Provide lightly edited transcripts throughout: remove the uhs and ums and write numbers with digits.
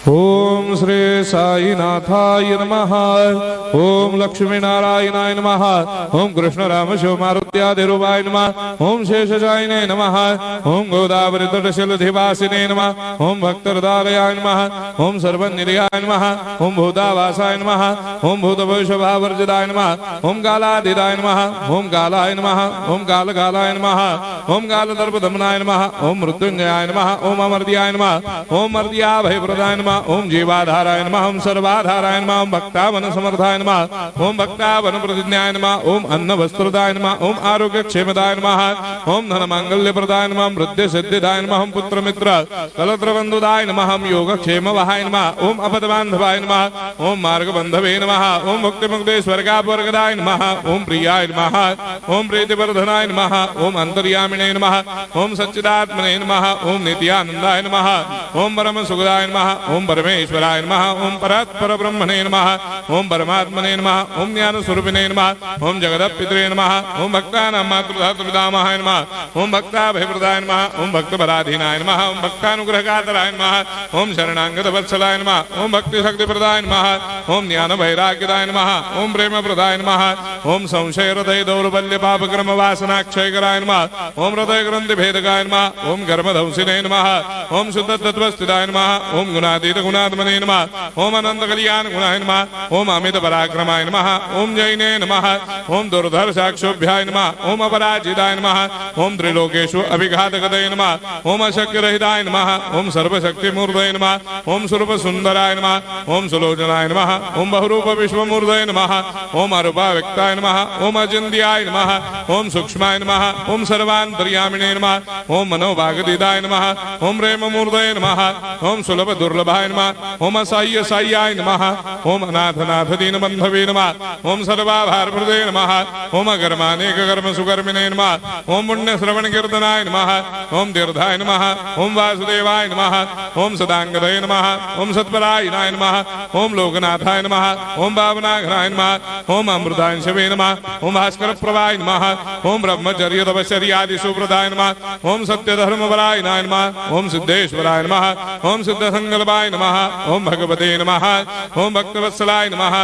ओम श्री साईनाथाय नमः। ओम लक्ष्मी नारायणाय नमः। ओम कृष्ण राम शिव मारुत्यादिरूपाय नमः। ओम शेषशायिने नमः। ओम गोदावरी तटशिलधिवासिने नमः। ओम भक्तहृदयाय नमः। ओम सर्वनिलयाय नमः। ओम भूतावासाय नमः। ओम भूतभविष्यभावर्जिताय नमः। ओम कालातीताय नमः। ओम कालाय नमः। ओम कालकालाय नमः। ओम कालदर्पदमनाय नमः। ओम मृत्युंजयाय नमः। ओम अमर्त्याय नमः। ओम मर्त्याभयप्रदाय नमः। ओम जीवाधाराय नमः। ओम सर्वाधाराय नमः। ओम भक्तावन समर्थाय नमः। ओम भक्तावन प्रतिज्ञाय नमः। ओम अन्न वस्त्रदाय नमः। ओम आरोग्य क्षेमदाय नमः। ओम धन मांगल्य प्रदाय नमः। वृद्धि सिद्धिदाय नमः। ओम पुत्र मित्र कलत्र बंधुदाय नमः। ओम योग क्षेम वहाय नमः। ओम अपद बांधवाय नमः। ओम मार्ग बंधवे नमः। ओम मुक्ति मुक्ति स्वर्गापवर्गदाय नमः। ओम प्रियाय नमः। ओम प्रीतिवर्धनाय नमः। ओम अंतर्यामिने नमः। ओम सच्चिदात्मने नमः। ओम नित्यानंदाय नमः। ओम परम सुखदाय नमः। ओम परमेश्वराय नमः। ओम परात्पर ब्रह्मणे नमः। ओम परमात्मने नमः। ओम ज्ञान स्वरूपिणे नमः। ओम जगदपितरे नमः। ओम भक्तानां मातृधातुपितामहाय नमः। ओम भक्ताभयप्रदाय नमः। ओम भक्तपराधीनाय नमः। ओम भक्तानुग्रहकातराय नमः। ओम शरणागत वत्सलाय नमः। ओम भक्ति शक्तिप्रदाय नमः। ओम ज्ञान वैराग्यदाय नमः। ओम प्रेम प्रदाय नमः। ओम संशय हृदय दौर्बल्य पापक्रम वासनाक्षयकराय नमः। ओम हृदय ग्रंथि भेदकाय नमः। ओम कर्मधंसिने नमः। ओम शुद्ध तत्वस्थिताय नमः। ओम गुणातीत गुणात्मने नमः। ओम अनंत कल्याण गुणाय नमः। ओम अमित पराक्रमाय नमः। ओम जैने नमः। ओम दुर्धर्षाक्षोभ्याय नमः। ओम अपराजिताय नमः। ओम त्रिलोकेषु अभिघातगतये नमः। ओम अशक्यरहिताय नमः। ओम सर्वशक्तिमूर्तये नमः। ओम स्वरूप सुंदराय नमः। ओम सुलोचनाय नमः। ओम बहुरूप विश्वमूर्तये नमः। ओम अरूपाव्यक्ताय नमः। ओम अचिन्त्याय नमः। ओम सूक्ष्माय नमः। ओम सर्वान्तर्यामिणे नमः। ओम मनोभागदिताय नमः। ओम प्रेममूर्तये नमः। ओम सुलभ दुर्लभाय नमः। ओम असाह्य साह्याय नमः। ओम अनाथनाथ दीनबन्धवे नमः। ओम सर्वाभारप्रदे नमः। ओम अकर्मानेक कर्म सुकर्मिणे नमः। ओम पुण्य श्रवण कीर्तनाय नमः। ओम तीर्थाय नमः। ओम वासुदेवाय नमः। ओम सदांगदये नमः। ओम सत्परायणाय नमः। ओम लोकनाथाय नमः। ओम भावनाघराय नमः। ओम अमृतांशवे नमः। ओम भास्कर प्रभाय नमः। ओम ब्रह्मचर्य तपश्चर्यादि सुप्रदाय नमः। ओम सत्यधर्मपरायणाय नमः। ओम सिद्धेश्वराय नमः। ओम सिद्ध संकल्पाय नमः। ओम भगवते नमः। ओम भक्तवत्सलाय नमः।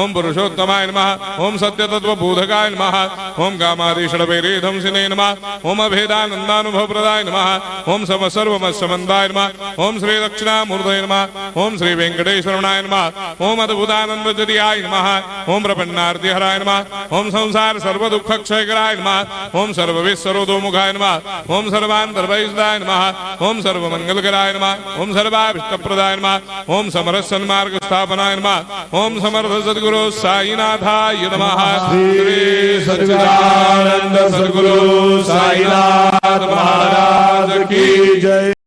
ओम पुरुषोत्तमाय नमः। ओम सत्यतत्त्वबोधकाय नमः। ओम कामादिषडभैरेधंसिने नमः। ओम अभेदानन्दानुभवप्रदाय नमः। ओम सर्वमस्समन्दाय नमः। ओम श्री दक्षिणामूर्तये नमः। ओम श्री वेंकटेश्वरनाय नमः। ओम अद्भुतानन्दजर्याय नमः। ओम प्रपन्नार्तिहराय नमः। ओम संसार सर्वदुःखक्षयकराय नमः। ओम सर्वविश्वरोधोमुखाय नमः। ओम सर्वान्तर्वैसदाय नमः। ओम सर्वमङ्गलकराय नमः। ओम सर्वाभीष्टप्रदाय नमः। ओम समरस सन्मार्ग स्थापनाय नमः। ओम समर्थ सद्गुरु साईनाथाय नमः। श्री सच्चिदानंद सद्गुरु साईनाथ महाराज की जय।